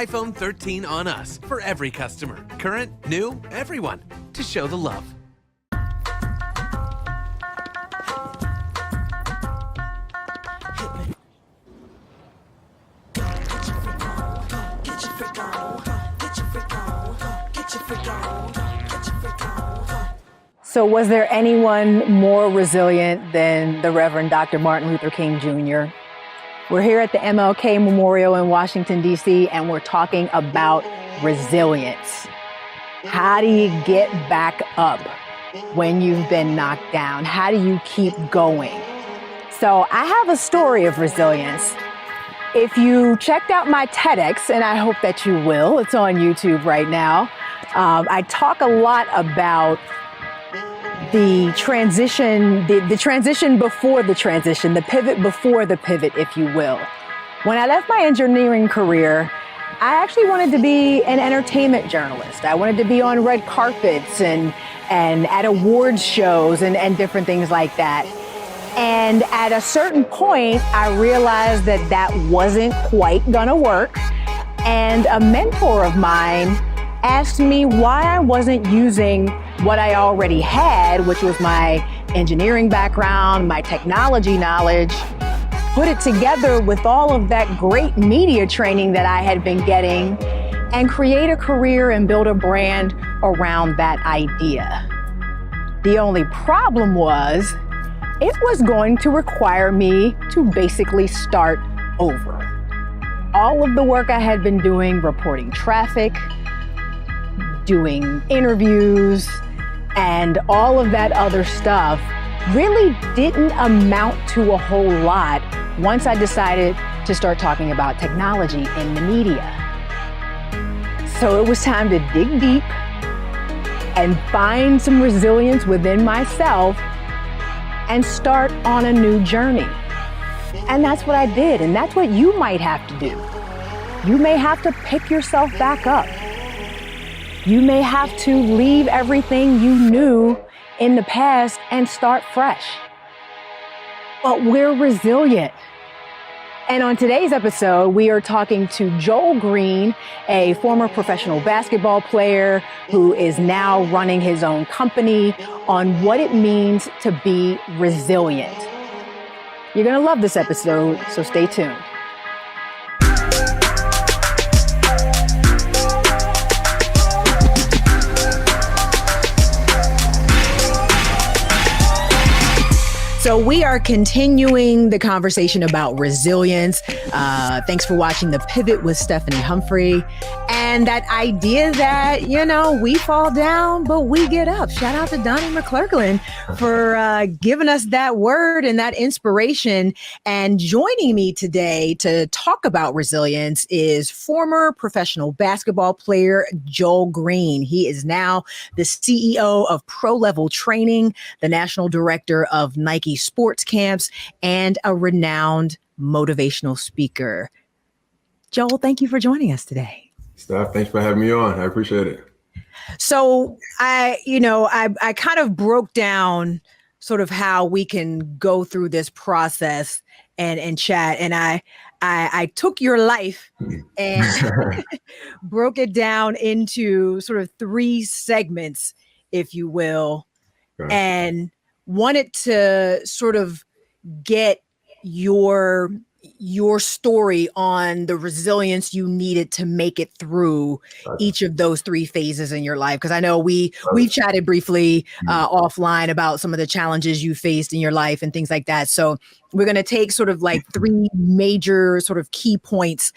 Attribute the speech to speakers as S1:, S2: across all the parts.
S1: iPhone 13 on us for every customer. Current, new, everyone. To show the love.
S2: So was there anyone more resilient than the Reverend Dr. Martin Luther King Jr.? We're here at the MLK Memorial in Washington, D.C., and we're talking about resilience. How do you get back up when you've been knocked down? How do you keep going? So I have a story of resilience. If you checked out my TEDx, and I hope that you will, it's on YouTube right now, I talk a lot about the transition, the transition before the transition, the pivot before the pivot, if you will. When I left my engineering career, I actually wanted to be an entertainment journalist. I wanted to be on red carpets and at awards shows and different things like that. And at a certain point, I realized that that wasn't quite gonna work. And a mentor of mine asked me why I wasn't using what I already had, which was my engineering background, my technology knowledge, put it together with all of that great media training that I had been getting, and create a career and build a brand around that idea. The only problem was, it was going to require me to basically start over. All of the work I had been doing, reporting traffic, doing interviews, and all of that other stuff really didn't amount to a whole lot once I decided to start talking about technology in the media. So it was time to dig deep and find some resilience within myself and start on a new journey. And that's what I did, and that's what you might have to do. You may have to pick yourself back up. You may have to leave everything you knew in the past and start fresh. But we're resilient. And on today's episode, we are talking to Joel Green, a former professional basketball player who is now running his own company, on what it means to be resilient. You're going to love this episode, so stay tuned. So we are continuing the conversation about resilience. Thanks for watching The Pivot with Stephanie Humphrey. And that idea that, we fall down, but we get up. Shout out to Donnie McClurkin for giving us that word and that inspiration. And joining me today to talk about resilience is former professional basketball player Joel Green. He is now the CEO of Pro Level Training, the national director of Nike sports camps, and a renowned motivational speaker. Joel, thank you for joining us today.
S3: Steph, thanks for having me on. I appreciate it.
S2: So I kind of broke down sort of how we can go through this process and chat. And I took your life and broke it down into sort of 3 segments, if you will, okay, and wanted to sort of get your story on the resilience you needed to make it through each of those 3 phases in your life. Because I know we've chatted briefly offline about some of the challenges you faced in your life and things like that. So we're going to take sort of like 3 major sort of key points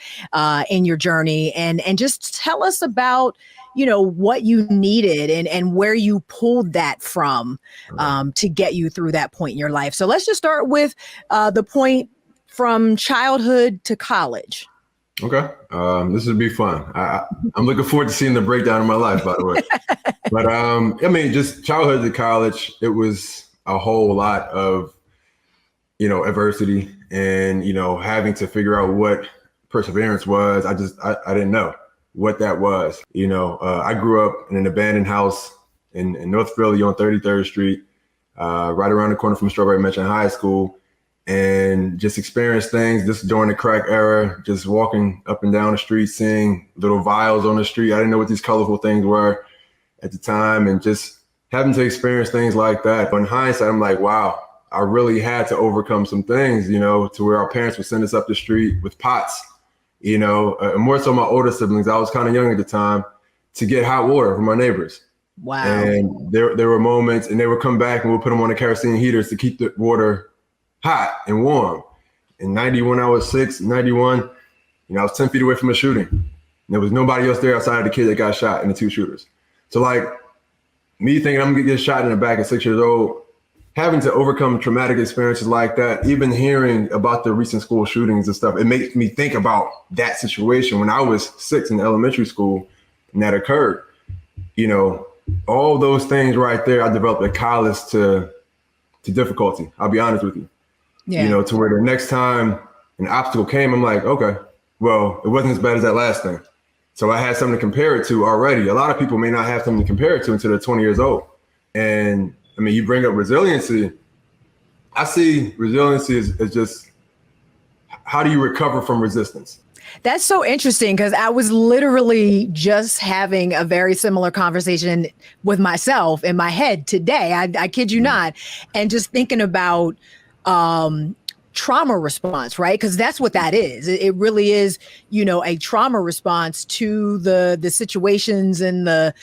S2: in your journey and just tell us about what you needed and where you pulled that from to get you through that point in your life. So let's just start with the point from childhood to college.
S3: Okay. This would be fun. I'm looking forward to seeing the breakdown of my life, by the way. But just childhood to college, it was a whole lot of, adversity and, having to figure out what perseverance was. I didn't know what that was. I grew up in an abandoned house in North Philly on 33rd Street, right around the corner from Strawberry Mansion High School. and just experience things. This during the crack era, just walking up and down the street, seeing little vials on the street. I didn't know what these colorful things were at the time, and just having to experience things like that. But in hindsight, I'm like, wow, I really had to overcome some things, to where our parents would send us up the street with pots, and more so my older siblings. I was kind of young at the time, to get hot water from our neighbors.
S2: Wow.
S3: And there were moments, and they would come back and we'll put them on the kerosene heaters to keep the water hot and warm. In 91, I was 6, 91, I was 10 feet away from a shooting. And there was nobody else there outside of the kid that got shot and the 2 shooters. So like me thinking I'm gonna get shot in the back at 6 years old, having to overcome traumatic experiences like that, even hearing about the recent school shootings and stuff, it makes me think about that situation when I was 6 in elementary school and that occurred. All those things right there, I developed a callous to difficulty. I'll be honest with you.
S2: Yeah.
S3: To where the next time an obstacle came, I'm like, okay, well, it wasn't as bad as that last thing. So I had something to compare it to already. A lot of people may not have something to compare it to until they're 20 years old. And I mean, you bring up resiliency. I see resiliency as just, how do you recover from resistance?
S2: That's so interesting, because I was literally just having a very similar conversation with myself in my head today. I kid you not. And just thinking about trauma response, right? Because that's what that is. It really is, a trauma response to the situations and the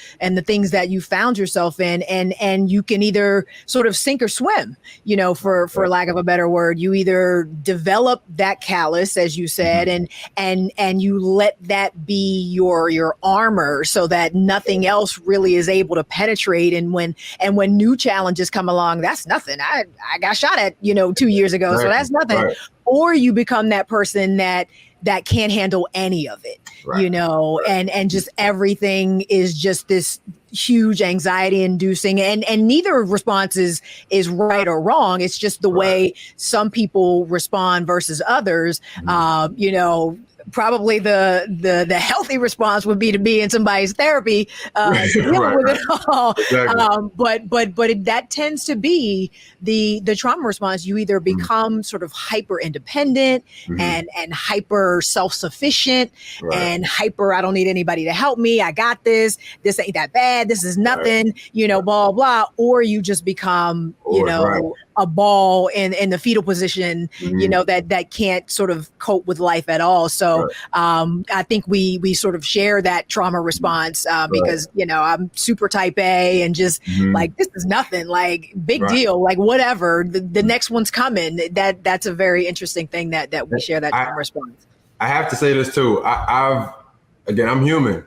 S2: things that you found yourself in, and you can either sort of sink or swim, for lack of a better word. You either develop that callus, as you said, and you let that be your armor, so that nothing else really is able to penetrate. And when new challenges come along, that's nothing. I got shot at 2 years ago, so that's nothing.
S3: Right.
S2: Or you become that person that can't handle any of it,
S3: right.
S2: and just everything is just this huge anxiety inducing, and neither response is right or wrong. It's just the way some people respond versus others. Probably the healthy response would be to be in somebody's therapy, dealing with it all. Exactly. But that tends to be the trauma response. You either become sort of hyper independent and hyper self-sufficient and hyper, I don't need anybody to help me. I got this. This ain't that bad. This is nothing, blah, blah. Or you just become, a ball in the fetal position, that can't sort of cope with life at all. So I think we sort of share that trauma response because, I'm super type A and just like, this is nothing, like big deal, like whatever, the next one's coming. That's a very interesting thing that we share that trauma response.
S3: I have to say this too. I'm human.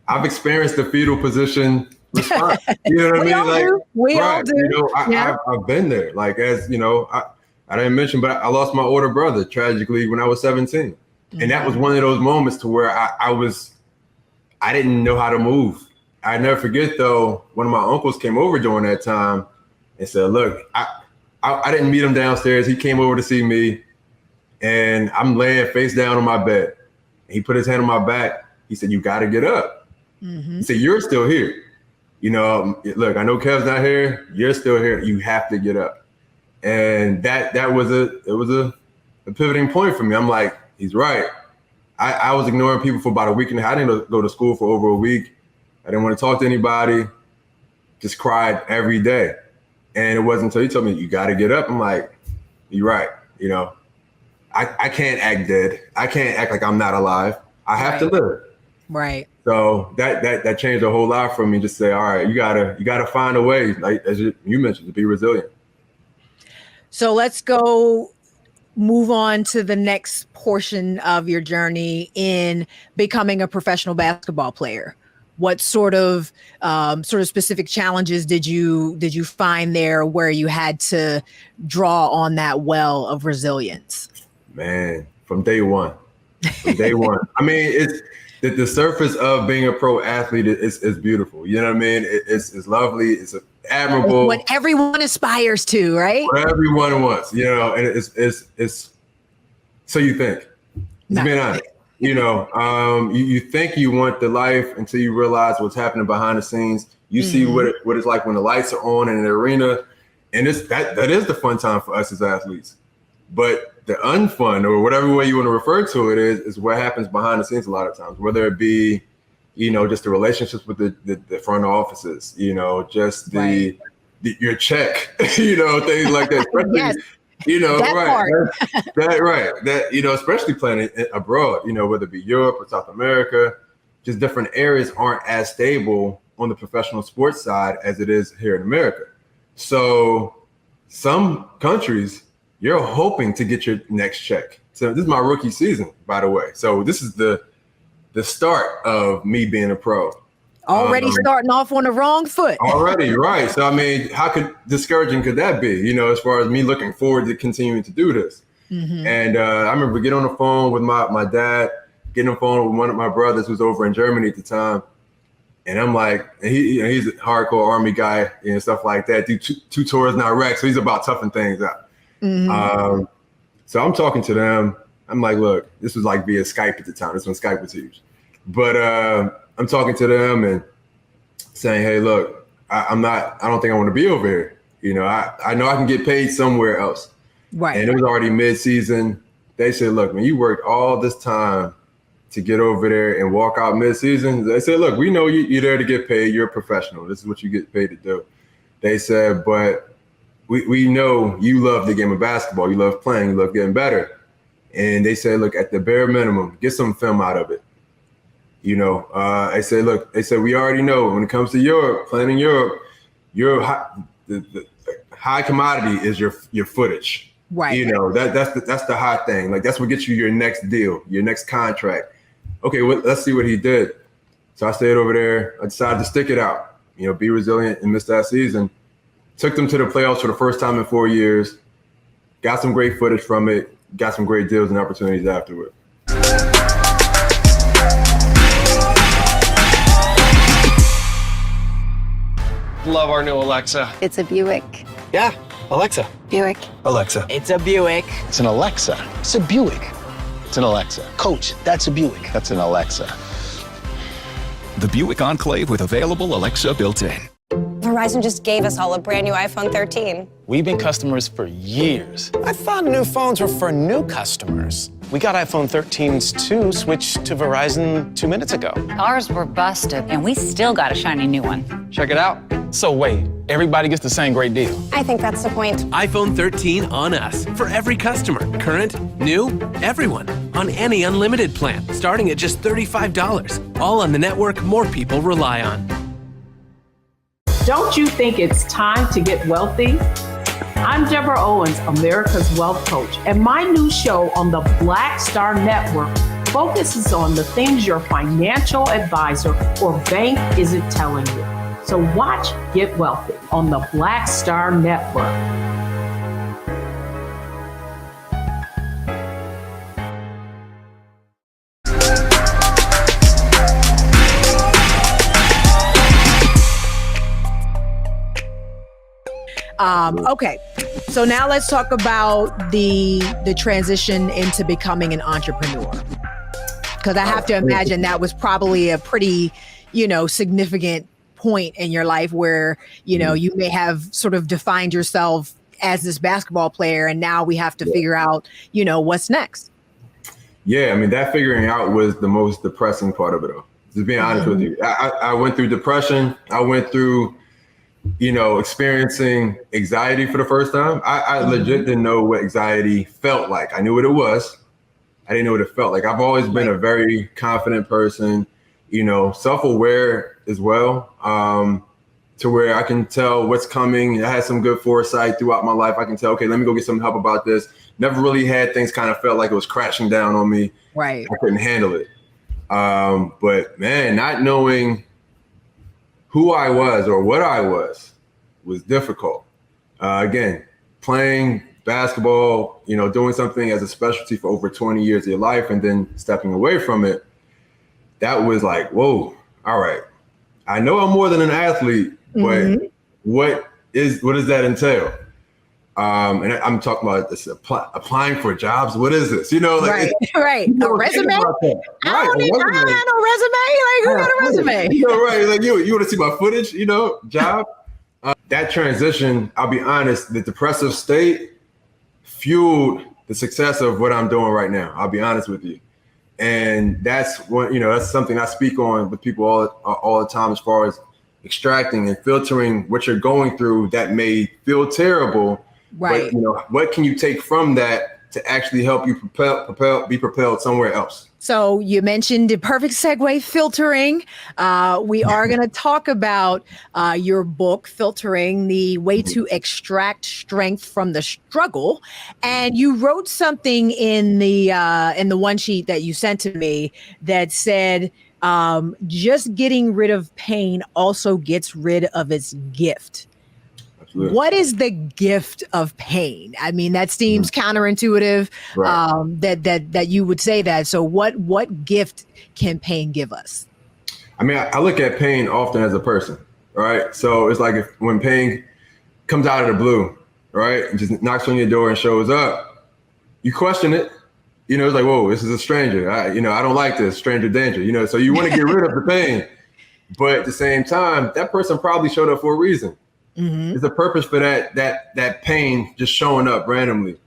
S3: I've experienced the fetal position response. You know what I mean?
S2: We all do.
S3: I've been there. Like, as I didn't mention, but I lost my older brother tragically when I was 17. And that was one of those moments to where I didn't know how to move. I never forget though, one of my uncles came over during that time and said, look, I didn't meet him downstairs. He came over to see me and I'm laying face down on my bed. He put his hand on my back. He said, you got to get up. He said, you're still here. Look, I know Kev's not here. You're still here. You have to get up. And that was a pivoting point for me. I'm like, he's right. I was ignoring people for about a week and a half. I didn't go to school for over a week. I didn't want to talk to anybody. Just cried every day. And it wasn't until he told me, you got to get up. I'm like, you're right. I can't act dead. I can't act like I'm not alive. I have to live.
S2: Right.
S3: So that changed a whole lot for me. Just say, all right, you gotta find a way, like as you mentioned, to be resilient.
S2: So let's move on to the next portion of your journey in becoming a professional basketball player. What sort of specific challenges did you find there where you had to draw on that well of resilience? Man,
S3: from day one. I mean, it's the surface of being a pro athlete is beautiful. You know what I mean? It's lovely. It's admirable.
S2: What everyone aspires to, right?
S3: What everyone wants, and it's so you think. Just being honest. You think you want the life until you realize what's happening behind the scenes. You see what it's like when the lights are on in the arena, and that is the fun time for us as athletes. But the unfun, or whatever way you want to refer to it, is what happens behind the scenes a lot of times, whether it be, just the relationships with the front offices, just your check, things like that. Especially,
S2: Yes.
S3: That
S2: right.
S3: That right. That, especially playing abroad, whether it be Europe or South America, just different areas aren't as stable on the professional sports side as it is here in America. So some countries, you're hoping to get your next check. So this is my rookie season, by the way. So this is the start of me being a pro.
S2: Already starting off on the wrong foot.
S3: Already, right. So, I mean, how discouraging could that be, as far as me looking forward to continuing to do this? Mm-hmm. And I remember getting on the phone with my dad, getting on the phone with one of my brothers who's over in Germany at the time. And I'm like, he's a hardcore Army guy and stuff like that. Do two tours in Iraq, so he's about toughing things out. Mm-hmm. So I'm talking to them. I'm like, look, this was like via Skype at the time. This when Skype was huge. But I'm talking to them and saying, hey, look, I don't think I want to be over here. I know I can get paid somewhere else.
S2: Right.
S3: And it was already mid-season. They said, look, man, you worked all this time to get over there and walk out mid-season. They said, look, we know you're there to get paid. You're a professional. This is what you get paid to do. They said, but we know you love the game of basketball. You love playing. You love getting better. And they said, look, at the bare minimum, get some film out of it. I said, look, they said, we already know when it comes to Europe, playing in Europe, the high commodity is your footage.
S2: Right.
S3: That's the hot thing. Like, that's what gets you your next deal, your next contract. Okay, well, let's see what he did. So I stayed over there. I decided to stick it out, be resilient and miss that season. Took them to the playoffs for the first time in 4 years. Got some great footage from it. Got some great deals and opportunities afterward.
S4: Love our new Alexa.
S5: It's a Buick.
S4: Yeah, Alexa.
S5: Buick.
S4: Alexa.
S6: It's a Buick.
S7: It's an Alexa. It's a Buick. It's an Alexa. Coach, that's a Buick. That's an Alexa.
S8: The Buick Enclave with available Alexa built-in.
S9: Verizon just gave us all a brand new iPhone 13.
S7: We've been customers for years.
S6: I thought new phones were for new customers.
S4: We got iPhone 13s too, switched to Verizon 2 minutes ago.
S10: Ours were busted, and we still got a shiny new one.
S7: Check it out. So wait, everybody gets the same great deal.
S9: I think that's the point.
S1: iPhone 13 on us for every customer. Current, new, everyone. On any unlimited plan, starting at just $35. All on the network more people rely on.
S11: Don't you think it's time to get wealthy? I'm Deborah Owens, America's Wealth Coach, and my new show on the Black Star Network focuses on the things your financial advisor or bank isn't telling you. So watch Get Wealthy on the Black Star Network.
S2: Okay, so now let's talk about the transition into becoming an entrepreneur. Because I have to imagine that was probably a pretty, significant point in your life where, you may have sort of defined yourself as this basketball player, and now we have to figure out, what's next. Yeah,
S3: I mean, that figuring out was the most depressing part of it all. Just being honest with you. I went through depression. I went through experiencing anxiety for the first time. I legit didn't know what anxiety felt like. I knew what it was. I didn't know what it felt like. I've always been a very confident person, self-aware as well, to where I can tell what's coming. I had some good foresight throughout my life. I can tell, okay, let me go get some help about this. Never really had things kind of felt like it was crashing down on me.
S2: Right.
S3: I couldn't handle it. But man, not knowing who I was or what I was difficult. Again, playing basketball, doing something as a specialty for over 20 years of your life and then stepping away from it, that was like, whoa, all right. I know I'm more than an athlete, but what does that entail? And I'm talking about this applying for jobs. What is this?
S2: Right. A resume? I don't need no resume. Like, who got a resume?
S3: Right. Like, you want to see my footage, job? That transition, I'll be honest, the depressive state fueled the success of what I'm doing right now. I'll be honest with you. And that's that's something I speak on with people all the time, as far as extracting and filtering what you're going through that may feel terrible.
S2: Right.
S3: But what can you take from that to actually help you be propelled somewhere else?
S2: So you mentioned the perfect segue, filtering. We are going to talk about your book, Filtering, the way to extract strength from the struggle. And you wrote something in the one sheet that you sent to me that said, just getting rid of pain also gets rid of its gift. Absolutely. What is the gift of pain? I mean, that seems counterintuitive, right. that you would say that. So what gift can pain give us?
S3: I mean, I look at pain often as a person, right? So it's like when pain comes out of the blue, right, and just knocks on your door and shows up, you question it. It's like, whoa, this is a stranger. I don't like this, stranger danger. So you want to get rid of the pain, but at the same time, that person probably showed up for a reason. Mm-hmm. There's a purpose for that pain just showing up randomly.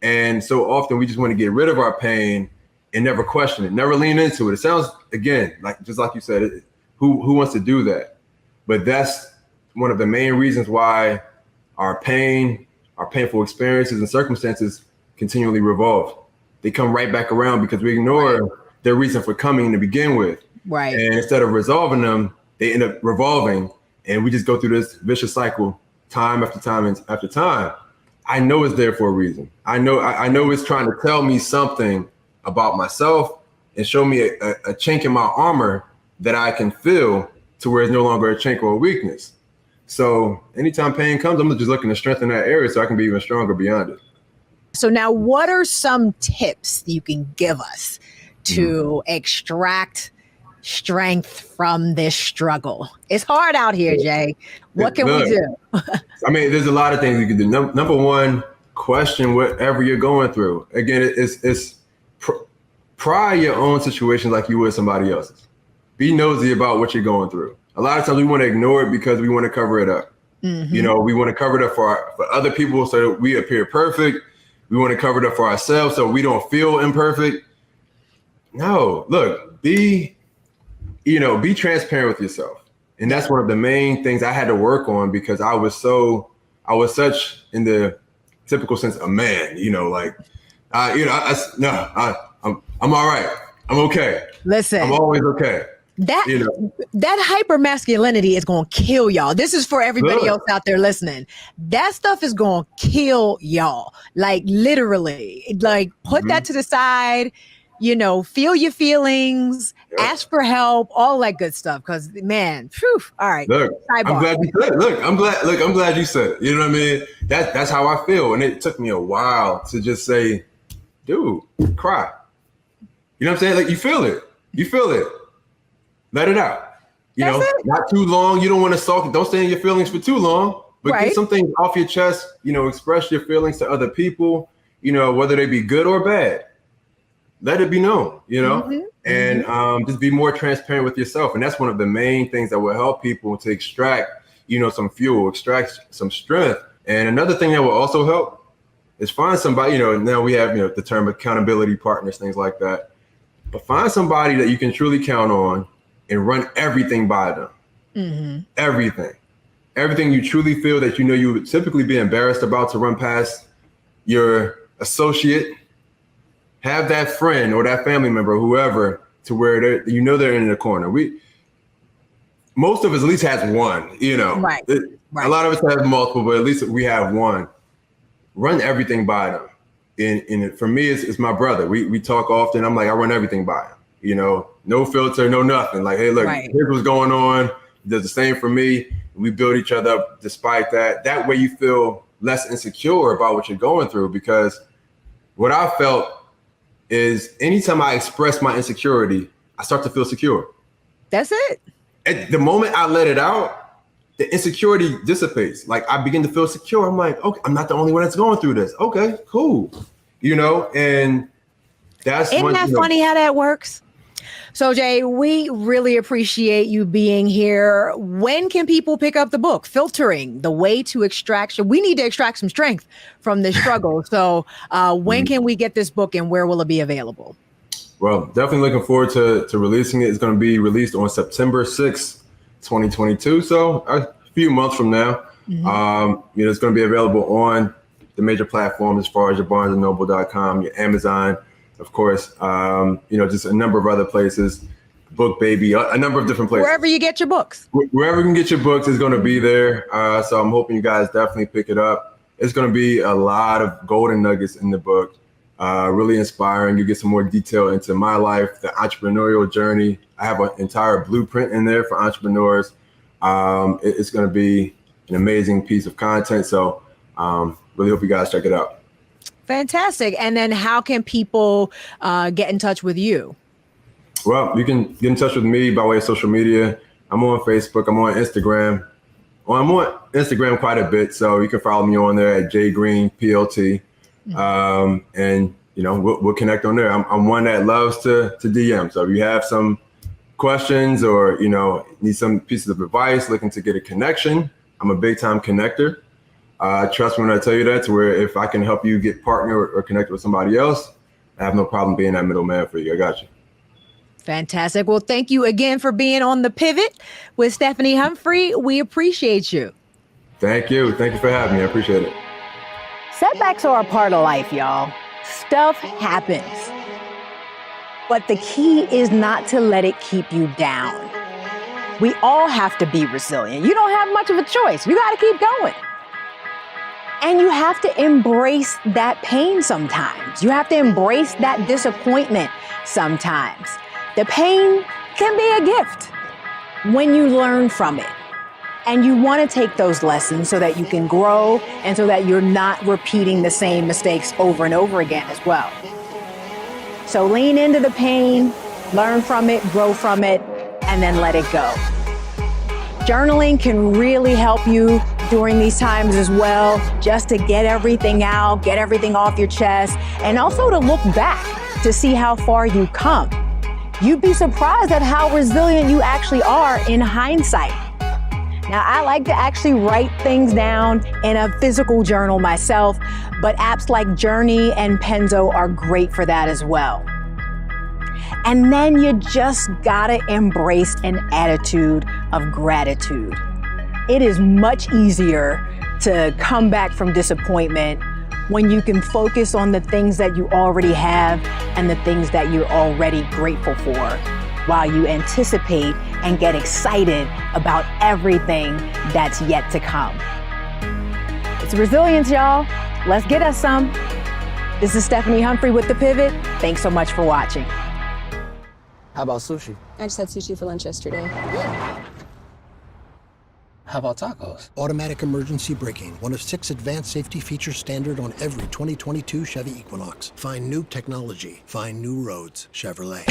S3: And so often we just want to get rid of our pain and never question it, never lean into it. It sounds, again, just like you said, who wants to do that? But that's one of the main reasons why our pain, our painful experiences and circumstances continually revolve. They come right back around because we ignore their reason for coming to begin with.
S2: Right.
S3: And instead of resolving them, they end up revolving. And we just go through this vicious cycle time after time after time. I know it's there for a reason. I know it's trying to tell me something about myself and show me a chink in my armor that I can feel to where it's no longer a chink or a weakness. So anytime pain comes, I'm just looking to strengthen that area so I can be even stronger beyond it.
S2: So now what are some tips you can give us to extract strength from this struggle? It's hard out here, Jay. What can we do?
S3: I mean, there's a lot of things you can do. Number one, question whatever you're going through. Again, it's pry your own situation like you would somebody else's. Be nosy about what you're going through. A lot of times we want to ignore it because we want to cover it up. Mm-hmm. We want to cover it up for other people so that we appear perfect. We want to cover it up for ourselves so we don't feel imperfect. No, look, be transparent with yourself. And that's one of the main things I had to work on because I was such in the typical sense a man, I'm all right. I'm okay.
S2: Listen,
S3: I'm always okay.
S2: That hyper masculinity is going to kill y'all. This is for everybody else out there listening. That stuff is going to kill y'all. Like literally, put that to the side. Feel your feelings, ask for help, all that good stuff. Because man, all right.
S3: Look, I'm glad you said it. I'm glad you said it. You know what I mean? That's how I feel. And it took me a while to just say, dude, cry. You know what I'm saying? Like you feel it. Let it out. Not too long. You don't want to sulk. Don't stay in your feelings for too long. But get some things off your chest. Express your feelings to other people. Whether they be good or bad. Let it be known, and just be more transparent with yourself. And that's one of the main things that will help people to extract, some fuel, extract some strength. And another thing that will also help is find somebody, now we have, the term accountability partners, things like that. But find somebody that you can truly count on and run everything by them. Mm-hmm. Everything you truly feel that you would typically be embarrassed about to run past your associate. Have that friend or that family member, whoever, to where they're in the corner. Most of us at least has one, Right. A lot of us have multiple, but at least we have one. Run everything by them. And for me, it's my brother. We talk often. I'm like, I run everything by him. No filter, no nothing. Like, hey, look, here's what's going on. He does the same for me. We build each other up despite that. That way you feel less insecure about what you're going through, because what I felt is anytime I express my insecurity, I start to feel secure.
S2: That's it.
S3: At the moment I let it out, the insecurity dissipates. Like I begin to feel secure. I'm like, okay, I'm not the only one that's going through this. Okay, cool. And that's
S2: Isn't that funny how that works? So, Jay, we really appreciate you being here. When can people pick up the book, Filtering, The Way to Extraction? We need to extract some strength from this struggle. So when can we get this book and where will it be available?
S3: Well, definitely looking forward to releasing it. It's going to be released on September 6th, 2022. So a few months from now. It's going to be available on the major platforms as far as your BarnesandNoble.com, your Amazon, of course, just a number of other places, Book Baby, a number of different places.
S2: Wherever you get your books.
S3: Wherever you can get your books is going to be there. So I'm hoping you guys definitely pick it up. It's going to be a lot of golden nuggets in the book, really inspiring. You get some more detail into my life, the entrepreneurial journey. I have an entire blueprint in there for entrepreneurs. It's going to be an amazing piece of content. So really hope you guys check it out.
S2: Fantastic. And then how can people get in touch with you?
S3: Well, you can get in touch with me by way of social media. I'm on Facebook. I'm on Instagram. Well, I'm on Instagram quite a bit. So you can follow me on there at jgreenplt. And, we'll connect on there. I'm one that loves to DM. So if you have some questions or, need some pieces of advice, looking to get a connection, I'm a big time connector. Trust me when I tell you that, to where if I can help you get partnered or connected with somebody else, I have no problem being that middleman for you. I got you.
S2: Fantastic. Well, thank you again for being on The Pivot with Stephanie Humphrey. We appreciate you.
S3: Thank you. Thank you for having me. I appreciate it.
S2: Setbacks are a part of life, y'all. Stuff happens. But the key is not to let it keep you down. We all have to be resilient. You don't have much of a choice. You got to keep going. And you have to embrace that pain sometimes. You have to embrace that disappointment sometimes. The pain can be a gift when you learn from it. And you want to take those lessons so that you can grow and so that you're not repeating the same mistakes over and over again as well. So lean into the pain, learn from it, grow from it, and then let it go. Journaling can really help you during these times as well, just to get everything out, get everything off your chest, and also to look back to see how far you come. You'd be surprised at how resilient you actually are in hindsight. Now, I like to actually write things down in a physical journal myself, but apps like Journey and Penzo are great for that as well. And then you just gotta embrace an attitude of gratitude. It is much easier to come back from disappointment when you can focus on the things that you already have and the things that you're already grateful for, while you anticipate and get excited about everything that's yet to come. It's resilience, y'all. Let's get us some. This is Stephanie Humphrey with The Pivot. Thanks so much for watching.
S5: How about sushi?
S9: I just had sushi for lunch yesterday.
S5: How about tacos?
S12: Automatic emergency braking, one of 6 advanced safety features standard on every 2022 Chevy Equinox. Find new technology. Find new roads. Chevrolet.